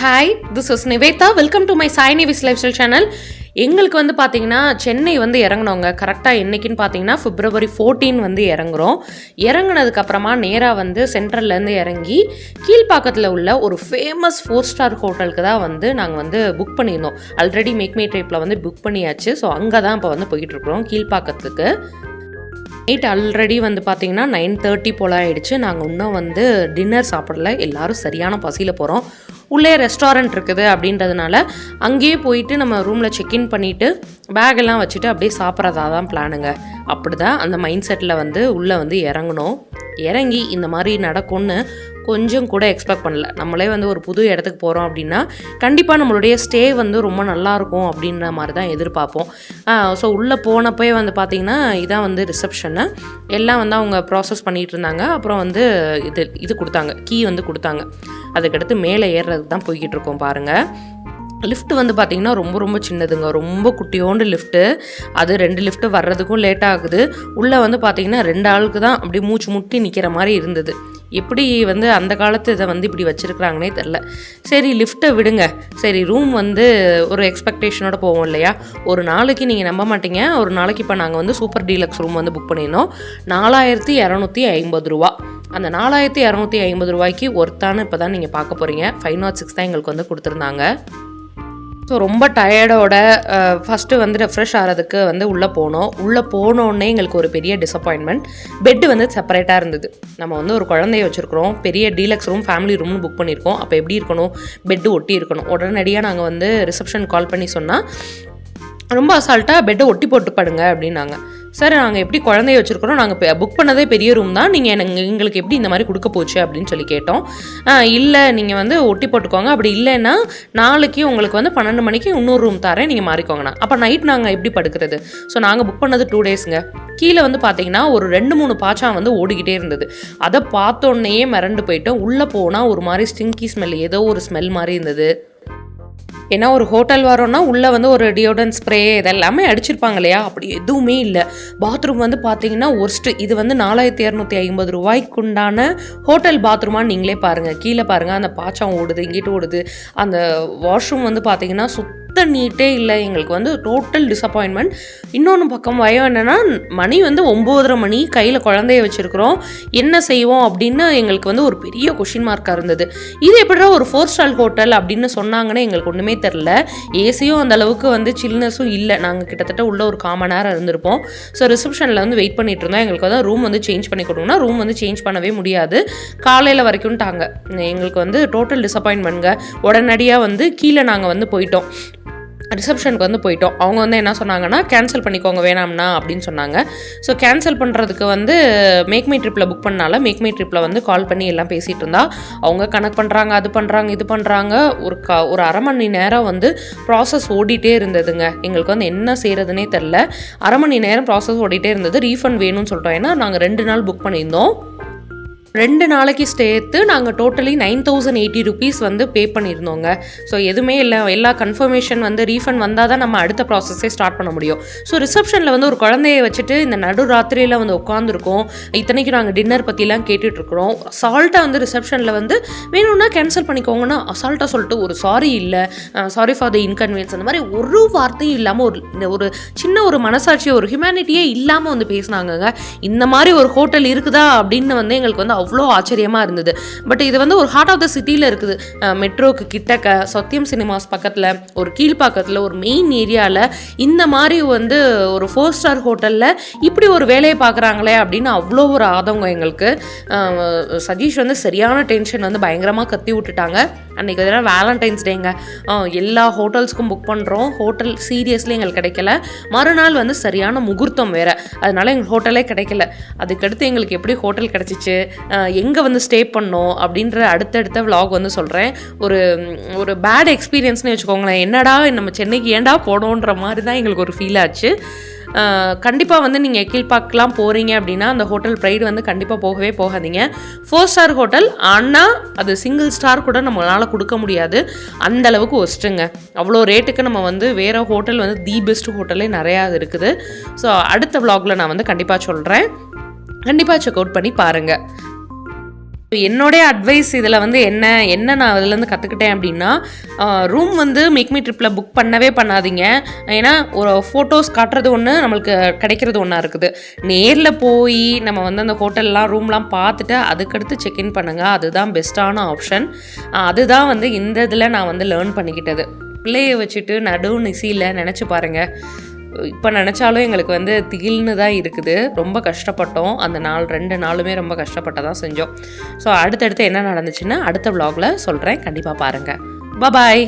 Hi, this is Nivetha. Welcome to my Sai நிவிஸ் life style channel. எங்களுக்கு வந்து பார்த்தீங்கன்னா சென்னை வந்து இறங்கினோங்க. கரெக்டாக என்றைக்குன்னு பார்த்தீங்கன்னா February 14 வந்து இறங்குறோம். இறங்குனதுக்கப்புறமா நேராக வந்து சென்ட்ரல்லேருந்து இறங்கி கீழ்ப்பாக்கத்தில் உள்ள ஒரு ஃபேமஸ் 4-ஸ்டார் ஹோட்டலுக்கு தான் வந்து நாங்கள் வந்து புக் பண்ணியிருந்தோம். ஆல்ரெடி மேக் மை ட்ரிப்பில் வந்து புக் பண்ணியாச்சு. ஸோ அங்கே தான் இப்போ வந்து போயிட்டுருக்குறோம் கீழ்ப்பாக்கத்துக்கு. நைட் ஆல்ரெடி வந்து பார்த்திங்கன்னா 9:30 போல் ஆகிடுச்சு. நாங்கள் இன்னும் வந்து டின்னர் சாப்பிடல. எல்லோரும் சரியான பசியில் போகிறோம். உள்ளே ரெஸ்டாரண்ட் இருக்குது அப்படின்றதுனால அங்கேயே போயிட்டு நம்ம ரூமில் செக்இன் பண்ணிவிட்டு பேக்கெல்லாம் வச்சுட்டு அப்படியே சாப்பிட்றதா தான் பிளானுங்க. அப்படி தான் அந்த மைண்ட் செட்டில் வந்து உள்ளே வந்து இறங்கணும். இறங்கி இந்த மாதிரி நடக்கும்னு கொஞ்சம் கூட எக்ஸ்பெக்ட் பண்ணல. நம்மளே வந்து ஒரு புது இடத்துக்கு போகிறோம் அப்படின்னா கண்டிப்பாக நம்மளுடைய ஸ்டே வந்து ரொம்ப நல்லாயிருக்கும் அப்படின்ற மாதிரி தான் எதிர்பார்ப்போம். ஸோ உள்ளே போனப்போ வந்து பார்த்திங்கன்னா இதான் வந்து ரிசப்ஷனு. எல்லாம் வந்து அவங்க ப்ராசஸ் பண்ணிகிட்டு இருந்தாங்க. அப்புறம் வந்து இது கொடுத்தாங்க, கீ வந்து கொடுத்தாங்க. அதுக்கடுத்து மேலே ஏறுறதுக்கு தான் போய்கிட்டு இருக்கோம் பாருங்கள். லிஃப்ட் வந்து பார்த்திங்கன்னா ரொம்ப சின்னதுங்க, ரொம்ப குட்டியோண்டு லிஃப்ட்டு. அது 2 லிஃப்ட்டு வர்றதுக்கும் லேட் ஆகுது. உள்ளே வந்து பார்த்திங்கன்னா 2 ஆளுக்கு தான் அப்படி மூச்சு முட்டி நிற்கிற மாதிரி இருந்தது. எப்படி வந்து அந்த காலத்து இதை வந்து இப்படி வச்சுருக்குறாங்கன்னே தெரில. சரி லிஃப்ட்டை விடுங்க, சரி ரூம் வந்து ஒரு எக்ஸ்பெக்டேஷனோட போவோம் இல்லையா. ஒரு நாளைக்கு நீங்கள் நம்ப மாட்டீங்க, ஒரு நாளைக்கு இப்போ நாங்கள் வந்து சூப்பர் டீலக்ஸ் ரூம் வந்து புக் பண்ணியிருந்தோம். 4250 ரூபா. அந்த 4250 ரூபாய்க்கு ஒர்த்தான இப்போ தான் நீங்கள் பார்க்க போகிறீங்க. 506 தான் எங்களுக்கு வந்து கொடுத்துருந்தாங்க. ஸோ ரொம்ப டயர்டோட ஃபஸ்ட்டு வந்து ரெஃப்ரெஷ் ஆகிறதுக்கு வந்து உள்ளே போனோம். உள்ளே போனோடனே எங்களுக்கு ஒரு பெரிய டிசப்பாயின்மெண்ட். பெட்டு வந்து செப்பரேட்டாக இருந்தது. நம்ம வந்து ஒரு குழந்தைய வச்சுருக்கிறோம், பெரிய டீலக்ஸ் ரூம் ஃபேமிலி ரூம்னு புக் பண்ணியிருக்கோம். அப்போ எப்படி இருக்கணும், பெட்டு ஒட்டி இருக்கணும். உடனடியாக நாங்கள் வந்து ரிசப்ஷன் கால் பண்ணி சொன்னால் ரொம்ப அசால்ட்டாக பெட்டை ஒட்டி போட்டு படுங்க அப்படின்னாங்க. சார் நாங்கள் எப்படி குழந்தைய வச்சுருக்கிறோம், நாங்கள் புக் பண்ணதே பெரிய ரூம் தான், நீங்கள் எங்களுக்கு எப்படி இந்த மாதிரி கொடுக்க போச்சு அப்படின்னு சொல்லி கேட்டோம். இல்லை நீங்கள் வந்து ஒட்டி போட்டுக்கோங்க, அப்படி இல்லைன்னா நாளைக்கு உங்களுக்கு வந்து 12 மணிக்கு இன்னொரு ரூம் தரேன், நீங்கள் மாறிக்கோங்கண்ணா. அப்போ நைட் நாங்கள் எப்படி படுக்கிறது? ஸோ நாங்கள் புக் பண்ணது 2 டேஸுங்க. கீழே வந்து பார்த்தீங்கன்னா ஒரு 2-3 பாச்சா வந்து ஓடிக்கிட்டே இருந்தது. அதை பார்த்தோன்னே மிரண்டு போயிட்டோம். உள்ளே போனால் ஒரு மாதிரி ஸ்டிங்கி ஸ்மெல், ஏதோ ஒரு ஸ்மெல் மாதிரி இருந்தது. ஏன்னா ஒரு ஹோட்டல் வரோன்னா உள்ளே வந்து ஒரு டியோடரண்ட் ஸ்ப்ரே இதெல்லாமே அடிச்சிருப்பாங்க இல்லையா, அப்படி எதுவுமே இல்லை. பாத்ரூம் வந்து பார்த்தீங்கன்னா ஒர்ஸ்ட்டு. இது வந்து 4250 ரூபாய்க்குண்டான ஹோட்டல் பாத்ரூமான்னு நீங்களே பாருங்கள். கீழே பாருங்கள், அந்த பாச்சம் ஓடுது, இங்கிட்டு ஓடுது. அந்த வாஷ்ரூம் வந்து பார்த்தீங்கன்னா நீட்டே இல்லை. எங்களுக்கு வந்து டோட்டல் டிசப்பாயின்மெண்ட். இன்னொன்று பக்கம் பயம் என்னென்னா, மணி வந்து 9:30 மணி, கையில் குழந்தைய வச்சுருக்கிறோம், என்ன செய்வோம் அப்படின்னு எங்களுக்கு வந்து ஒரு பெரிய கொஷின் மார்க்காக இருந்தது. இது எப்படிடா ஒரு 4-ஸ்டார் ஹோட்டல் அப்படின்னு சொன்னாங்கன்னு எங்களுக்கு ஒன்றுமே தெரில. ஏசியும் அந்த அளவுக்கு வந்து சில்னஸும் இல்லை. நாங்கள் கிட்டத்தட்ட உள்ள ஒரு 1/4 மணி நேரம் இருந்திருப்போம். ஸோ ரிசப்ஷனில் வந்து வெயிட் பண்ணிட்டு இருந்தோம். எங்களுக்கு வந்து ரூம் வந்து சேஞ்ச் பண்ணி கொடுங்கன்னா ரூம் வந்து சேஞ்ச் பண்ணவே முடியாது, காலையில் வரைக்கும்ட்டாங்க. எங்களுக்கு வந்து டோட்டல் டிசப்பாயின்மெண்ட்ங்க. உடனடியாக வந்து கீழே நாங்கள் வந்து போயிட்டோம், ரிசப்ஷனுக்கு வந்து போயிட்டோம். அவங்க வந்து என்ன சொன்னாங்கன்னா, கேன்சல் பண்ணிக்கோங்க வேணாம்னா அப்படின்னு சொன்னாங்க. ஸோ கேன்சல் பண்ணுறதுக்கு வந்து மேக் மை ட்ரிப்பில் புக் பண்ணால மேக் மை ட்ரிப்பில் வந்து கால் பண்ணி எல்லாம் பேசிகிட்டு இருந்தா, அவங்க கனெக்ட் பண்ணுறாங்க, அது பண்ணுறாங்க, இது பண்ணுறாங்க. ஒரு அரை மணி நேரம் வந்து ப்ராசஸ் ஓடிட்டே இருந்ததுங்க. எங்களுக்கு வந்து என்ன செய்கிறதுனே தெரில. அரை மணி நேரம் ப்ராசஸ் ஓடிட்டே இருந்தது. ரீஃபண்ட் வேணும்னு சொல்லிட்டோம். ஏன்னா நாங்கள் 2 நாள் புக் பண்ணியிருந்தோம். 2 நாளைக்கு சேர்த்து நாங்கள் டோட்டலி 9080 ருபீஸ் வந்து பே பண்ணியிருந்தோங்க. ஸோ எதுவுமே இல்லை, எல்லா கன்ஃபர்மேஷன் வந்து ரீஃபண்ட் வந்தால் தான் நம்ம அடுத்த ப்ராசஸே ஸ்டார்ட் பண்ண முடியும். ஸோ ரிசப்ஷனில் வந்து ஒரு குழந்தைய வச்சுட்டு இந்த நடு ராத்திரியில் வந்து உட்காந்துருக்கோம். இத்தனைக்கு நாங்கள் டின்னர் பற்றிலாம் கேட்டுட்ருக்குறோம். அசால்ட்டாக வந்து ரிசப்ஷனில் வந்து வேணும்னா கேன்சல் பண்ணிக்கோங்கன்னா அசால்ட்டாக சொல்லிட்டு ஒரு சாரி இல்லை, சாரி ஃபார் த இன்கன்வீனியன்ஸ், அந்த மாதிரி ஒரு வார்த்தையும் இல்லாமல் ஒரு சின்ன ஒரு மனசாட்சி, ஒரு ஹியூமனிட்டியே இல்லாமல் வந்து பேசினாங்கங்க. இந்த மாதிரி ஒரு ஹோட்டல் இருக்குதா அப்படின்னு வந்து எங்களுக்கு வந்து அவ்வளோ ஆச்சரியமாக இருந்தது. பட் இது வந்து ஒரு ஹார்ட் ஆஃப் த சிட்டியில் இருக்குது. மெட்ரோக்கு கிட்டக்க, சத்யம் சினிமாஸ் பக்கத்தில், ஒரு கீழ்ப்பாக்கத்தில், ஒரு மெயின் ஏரியாவில் இந்த மாதிரி வந்து ஒரு 4-ஸ்டார் ஹோட்டலில் இப்படி ஒரு வேலையை பார்க்குறாங்களே அப்படின்னு அவ்வளோ ஒரு ஆதங்கம் எங்களுக்கு. சதீஷ் வந்து சரியான டென்ஷன் வந்து பயங்கரமாக கத்தி விட்டுட்டாங்க. அன்றைக்கி வந்து வேலண்டைன்ஸ் டேங்க. எல்லா ஹோட்டல்ஸ்க்கும் புக் பண்ணுறோம், ஹோட்டல் சீரியஸ்லி எங்களுக்கு கிடைக்கல. மறுநாள் வந்து சரியான முகூர்த்தம் வேறு, அதனால எங்களுக்கு ஹோட்டலே கிடைக்கல. அதுக்கடுத்து எங்களுக்கு எப்படி ஹோட்டல் கிடச்சிச்சு, எங்கே வந்து ஸ்டே பண்ணோம் அப்படின்ற அடுத்தடுத்த விலாக் வந்து சொல்கிறேன். ஒரு பேட் எக்ஸ்பீரியன்ஸ்னு வச்சுக்கோங்களேன். என்னடா நம்ம சென்னைக்கு ஏண்டா போனோன்ற மாதிரி தான் எங்களுக்கு ஒரு ஃபீல் ஆச்சு. கண்டிப்பாக வந்து நீங்கள் கீழ்ப்பாக்கலாம் போகிறீங்க அப்படின்னா அந்த ஹோட்டல் ப்ரைடு வந்து கண்டிப்பாக போகவே போகாதீங்க. 4-ஸ்டார் ஹோட்டல், ஆனால் அது சிங்கிள் ஸ்டார் கூட நம்மளால் கொடுக்க முடியாது, அந்தளவுக்கு ஒஸ்ட்டுங்க. அவ்வளோ ரேட்டுக்கு நம்ம வந்து வேறு ஹோட்டல் வந்து தி பெஸ்ட் ஹோட்டலே நிறையா இருக்குது. ஸோ அடுத்த விலாகில் நான் வந்து கண்டிப்பாக சொல்கிறேன். கண்டிப்பாக செக் அவுட் பண்ணி பாருங்கள். என்னோடைய அட்வைஸ் இதில் வந்து என்ன நான் அதுலேருந்து கற்றுக்கிட்டேன் அப்படின்னா, ரூம் வந்து மேக்மி ட்ரிப்பில் புக் பண்ணவே பண்ணாதீங்க. ஏன்னா ஒரு ஃபோட்டோஸ் காட்டுறது ஒன்று, நம்மளுக்கு கிடைக்கிறது ஒன்றா இருக்குது. நேரில் போய் நம்ம வந்து அந்த ஹோட்டல்லாம் ரூம்லாம் பார்த்துட்டு அதுக்கடுத்து செக்இன் பண்ணுங்கள். அதுதான் பெஸ்ட்டான ஆப்ஷன். அதுதான் வந்து இந்த இதில் நான் வந்து லேர்ன் பண்ணிக்கிட்டது. பிள்ளையை வச்சுட்டு நிசியில் நினச்சி பாருங்கள். இப்போ நினச்சாலும் எங்களுக்கு வந்து திகில்னு தான் இருக்குது. ரொம்ப கஷ்டப்பட்டோம். அந்த 2 நாளுமே ரொம்ப கஷ்டப்பட்டு தான் செஞ்சோம். ஸோ அடுத்தடுத்து என்ன நடந்துச்சுன்னு அடுத்த vlogல சொல்கிறேன். கண்டிப்பாக பாருங்கள். பாய்.